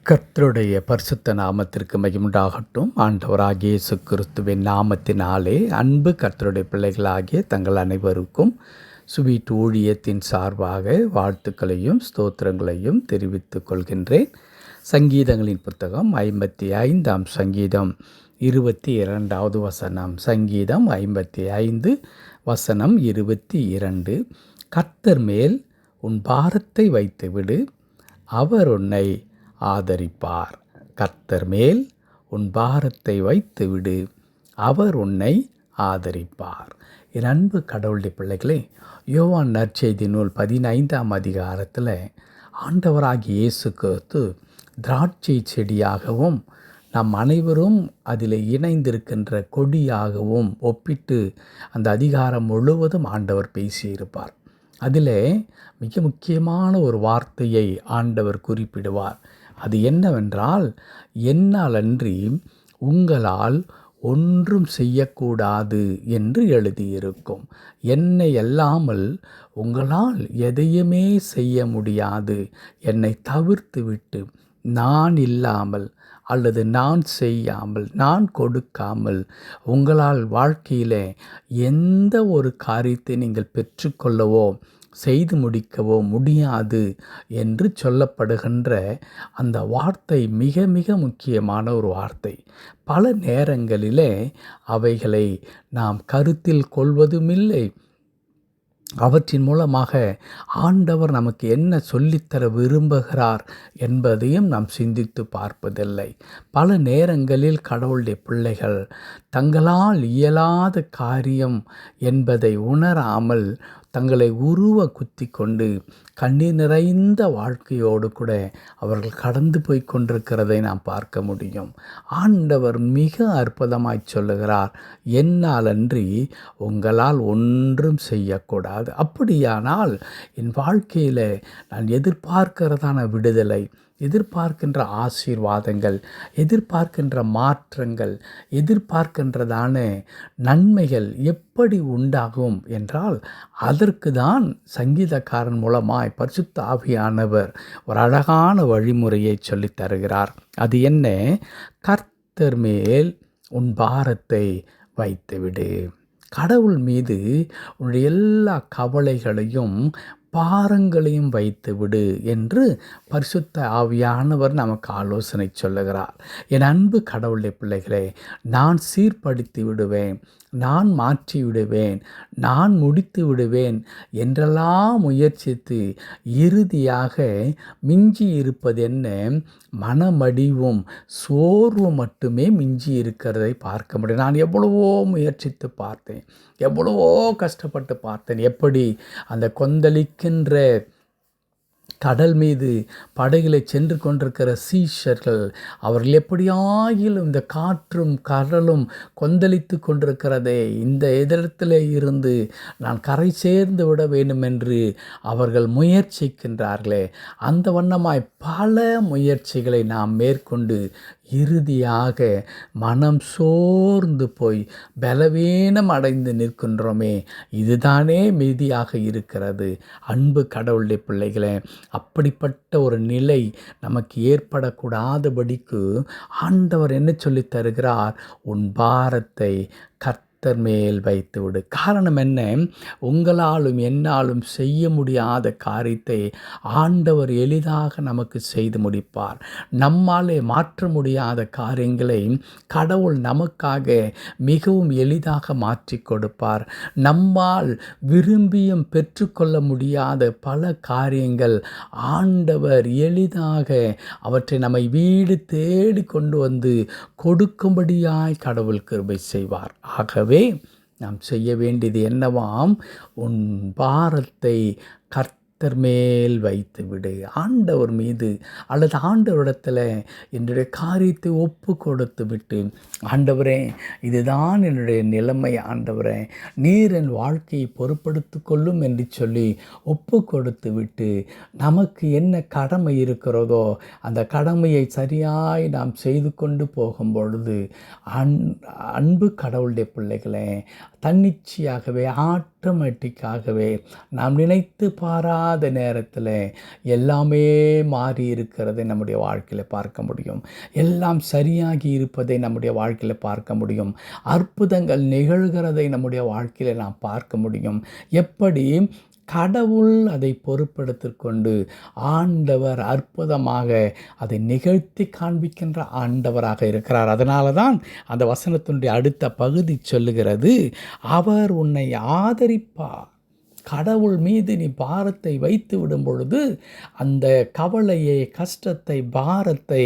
கர்த்தருடைய பரிசுத்த நாமத்திற்கு மகிமுண்டாகட்டும். ஆண்டவராகிய இயேசு கிறிஸ்துவின் நாமத்தினாலே அன்பு கர்த்தருடைய பிள்ளைகளாகிய தங்கள் அனைவருக்கும் ஸ்வீட் ஊழியத்தின் சார்பாக வாழ்த்துக்களையும் ஸ்தோத்திரங்களையும் தெரிவித்துக் கொள்கின்றேன். சங்கீதங்களின் புத்தகம் 55ஆம் சங்கீதம் 22வது வசனம். சங்கீதம் 55 வசனம் 22. கர்த்தர் மேல் உன் பாரத்தை வைத்துவிடு, அவர் உன்னை ஆதரிப்பார். கர்த்தர் மேல் உன் பாரத்தை வைத்துவிடு, அவர் உன்னை ஆதரிப்பார். என் அன்பு கடவுளுடைய பிள்ளைகளே, யோவான் நற்செய்தி நூல் 15ஆம் அதிகாரத்தில் ஆண்டவராகிய இயேசு கிறிஸ்து திராட்சை செடியாகவும் நம் அனைவரும் அதில் இணைந்திருக்கின்ற கொடியாகவும் ஒப்பிட்டு அந்த அதிகாரம் முழுவதும் ஆண்டவர் பேசியிருப்பார். அதில் மிக முக்கியமான ஒரு வார்த்தையை ஆண்டவர் குறிப்பிடுவார். அது என்னவென்றால், என்னால் அன்றி உங்களால் ஒன்றும் செய்யக்கூடாது என்று எழுதியிருக்கும். என்னை அல்லாமல் உங்களால் எதையுமே செய்ய முடியாது. என்னை தவிர்த்து விட்டு நான் இல்லாமல் அல்லது நான் செய்யாமல் நான் கொடுக்காமல் உங்களால் வாழ்க்கையில் எந்த ஒரு காரியத்தை நீங்கள் பெற்றுக்கொள்ளவோ செய்து முடிக்கவோ முடியாது என்று சொல்லப்படுகின்ற அந்த வார்த்தை மிக மிக முக்கியமான ஒரு வார்த்தை. பல நேரங்களிலே அவைகளை நாம் கருத்தில் கொள்வதுமில்லை. அவற்றின் மூலமாக ஆண்டவர் நமக்கு என்ன சொல்லித்தர விரும்புகிறார் என்பதையும் நாம் சிந்தித்து பார்ப்பதில்லை. பல நேரங்களில் கடவுளுடைய பிள்ளைகள் தங்களால் இயலாத காரியம் என்பதை உணராமல் தங்களை உருவ குத்தி கொண்டு கண்ணீர் நிறைந்த வாழ்க்கையோடு கூட அவர்கள் கடந்து போய் கொண்டிருக்கிறதை நாம் பார்க்க முடியும். ஆண்டவர் மிக அற்புதமாய் சொல்லுகிறார், என்னால் அன்றி உங்களால் ஒன்றும் செய்யக்கூடாது. அப்படியானால் என் வாழ்க்கையில் நான் எதிர்பார்க்கிறதான விடுதலை, எதிர்பார்க்கின்ற ஆசீர்வாதங்கள், எதிர்பார்க்கின்ற மாற்றங்கள், எதிர்பார்க்கின்றதான நன்மைகள் எப்படி உண்டாகும் என்றால், அதற்கு தான் சங்கீதக்காரன் மூலமாய் பரிசுத்த ஆவியானவர் ஒரு அழகான வழிமுறையை சொல்லித் தருகிறார். அது என்ன? கர்த்தர் மேல் உன் பாரத்தை வைத்துவிடு. கடவுள் மீது உன்னுடைய எல்லா கவலைகளையும் பாரங்களையும் வைத்துவிடு என்று பரிசுத்த ஆவியானவர் நமக்கு ஆலோசனை சொல்லுகிறார். என் அன்பு கடவுளுடைய பிள்ளைகளே, நான் சீர்படுத்தி விடுவேன், நான் மாற்றி விடுவேன், நான் முடித்து விடுவேன் என்றெல்லாம் முயற்சித்து இறுதியாக மிஞ்சி இருப்பது என்ன? மனமடிவும் சோர்வும் மட்டுமே மிஞ்சி இருக்கிறதை பார்க்க முடியும். நான் எவ்வளவோ முயற்சித்து பார்த்தேன், எவ்வளவோ கஷ்டப்பட்டு பார்த்தேன். எப்படி அந்த கொந்தளிக்கின்ற கடல் மீது படகிலே சென்று கொண்டிருக்கிற சீஷர்கள், அவர்கள் எப்படியாகிலும் இந்த காற்றும் கடலும் கொந்தளித்து கொண்டிருக்கிறதே, இந்த இடத்திலே இருந்து நான் கரை சேர்ந்து விட வேண்டும் என்று அவர்கள் முயற்சிக்கின்றார்களே, அந்த வண்ணமாய் பல முயற்சிகளை நாம் மேற்கொண்டு இறுதியாக மனம் சோர்ந்து போய் பலவீனம் அடைந்து நிற்கின்றோமே, இதுதானே மீதியாக இருக்கிறது. அன்பு கடவுளுடைய பிள்ளைகளே, அப்படிப்பட்ட ஒரு நிலை நமக்கு ஏற்படக்கூடாதபடிக்கு ஆண்டவர் என்ன சொல்லித் தருகிறார்? உன் பாரத்தை கர்த்தர் மேல் வைத்துவிடு. காரணம் என்ன? உங்களாலும் என்னாலும் செய்ய முடியாத காரியத்தை ஆண்டவர் எளிதாக நமக்கு செய்து முடிப்பார். நம்மாலே மாற்ற முடியாத காரியங்களை கடவுள் நமக்காக மிகவும் எளிதாக மாற்றி கொடுப்பார். நம்மால் விரும்பியும் பெற்றுக்கொள்ள முடியாத பல காரியங்கள் ஆண்டவர் எளிதாக அவற்றை நம்மை வீடு தேடி கொண்டு வந்து கொடுக்கும்படியாய் கடவுள் கிருபை செய்வார். ஆகவே நாம் செய்ய வேண்டியது என்னவாம்? உன் பாரத்தை கர்த்தர் மேல் வைத்து விடு. ஆண்டவர் மீது அல்லது ஆண்டவரிடத்தில் என்னுடைய காரியத்தை ஒப்பு கொடுத்து விட்டு, ஆண்டவரே, இதுதான் என்னுடைய நிலைமை, ஆண்டவரே, நீர் என் வாழ்க்கையை பொறுப்படுத்தி கொள்ளும் என்று சொல்லி ஒப்பு கொடுத்து விட்டு, நமக்கு என்ன கடமை இருக்கிறதோ அந்த கடமையை சரியாய் நாம் செய்து கொண்டு போகும் பொழுது, அன்பு கடவுளுடைய பிள்ளைகளே, தன்னிச்சையாகவே ஆட்டோமேட்டிக்காகவே நாம் நினைத்து பாராத நேரத்தில் எல்லாமே மாறி இருக்கிறதை நம்முடைய வாழ்க்கையில் பார்க்க முடியும். எல்லாம் சரியாகி இருப்பதை நம்முடைய வாழ்க்கையில் பார்க்க முடியும். அற்புதங்கள் நிகழ்கிறதை நம்முடைய வாழ்க்கையில் நாம் பார்க்க முடியும். எப்படி கடவுள் அதை பொறுப்பெடுத்துக் கொண்டு ஆண்டவர் அற்புதமாக அதை நிகழ்த்தி காண்பிக்கின்ற ஆண்டவராக இருக்கிறார். அதனால தான் அந்த வசனத்தினுடைய அடுத்த பகுதி சொல்லுகிறது, அவர் உன்னை ஆதரிப்பார். கடவுள் மீது நீ பாரத்தை வைத்து விடும் பொழுது அந்த கவலையை, கஷ்டத்தை, பாரத்தை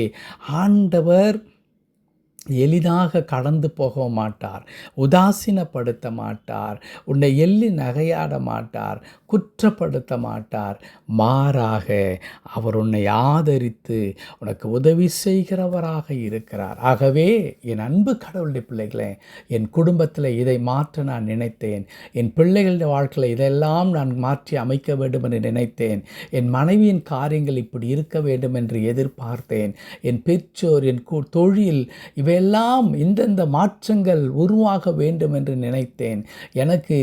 ஆண்டவர் எளிதாக கடந்து போக மாட்டார், உதாசீனப்படுத்த மாட்டார், உன்னை எள்ளி நகையாட மாட்டார், குற்றப்படுத்த மாட்டார். மாறாக அவர் உன்னை ஆதரித்து உனக்கு உதவி செய்கிறவராக இருக்கிறார். ஆகவே என் அன்பு கடவுளுடைய பிள்ளைகளே, என் குடும்பத்தில் இதை மாற்ற நான் நினைத்தேன். என் பிள்ளைகளுடைய வாழ்க்கையில் இதெல்லாம் நான் மாற்றி அமைக்க வேண்டும் என்று நினைத்தேன். என் மனைவியின் காரியங்கள் இப்படி இருக்க வேண்டும் என்று எதிர்பார்த்தேன். என் பெற்றோர், என் தொழில், இவையெல்லாம் இந்தந்த மாற்றங்கள் உருவாக வேண்டும் என்று நினைத்தேன். எனக்கு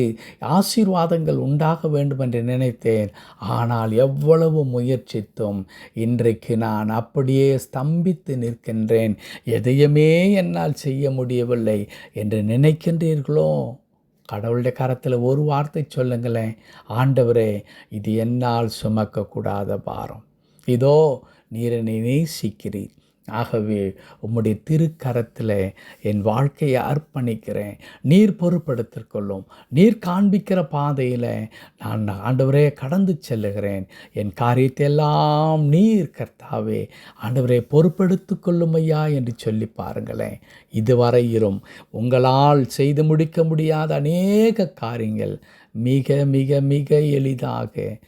ஆசீர்வாதங்கள் உண்டாக வேண்டும் என்று நினைத்தேன். ஆனால் எவ்வளவு முயற்சித்தும் இன்றைக்கு நான் அப்படியே ஸ்தம்பித்து நிற்கின்றேன். எதையுமே என்னால் செய்ய முடியவில்லை என்று நினைக்கின்றீர்களோ? கடவுளுடைய கரத்தில் ஒரு வார்த்தை சொல்லுங்களேன், ஆண்டவரே, இது என்னால் சுமக்கக்கூடாத பாரம். இதோ நீர் என்னை நேசிக்கிறீர். ஆகவே உம்முடைய திருக்கரத்தில் என் வாழ்க்கையை அர்ப்பணிக்கிறேன். நீர் பொறுப்படுத்திக் கொள்ளும். நீர் காண்பிக்கிற பாதையில் நான் ஆண்டவரே கடந்து செல்லுகிறேன். என் காரியத்தை எல்லாம் நீர் கர்த்தாவே ஆண்டவரே பொறுப்படுத்தி கொள்ளும் ஐயா என்று சொல்லி பாருங்களேன். இதுவரையிலும் உங்களால் செய்து முடிக்க முடியாத அநேக காரியங்கள் மிக மிக மிக எளிதாக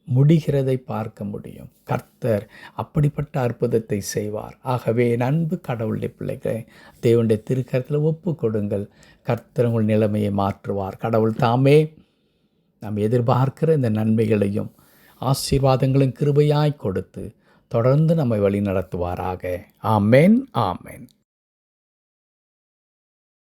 முடிகிறதை பார்க்க முடியும். கர்த்தர் அப்படிப்பட்ட அற்புதத்தை செய்வார். ஆகவே அன்பு கடவுளுடைய பிள்ளைகளை தேவனுடைய திருக்கரத்தில் ஒப்பு கொடுங்கள். கர்த்தர் உங்கள் நிலைமையை மாற்றுவார். கடவுள் தாமே நாம் எதிர்பார்க்கிற இந்த நன்மைகளையும் ஆசீர்வாதங்களும் கிருபையாய் கொடுத்து தொடர்ந்து நம்மை வழி நடத்துவாராக. ஆமேன், ஆமேன்.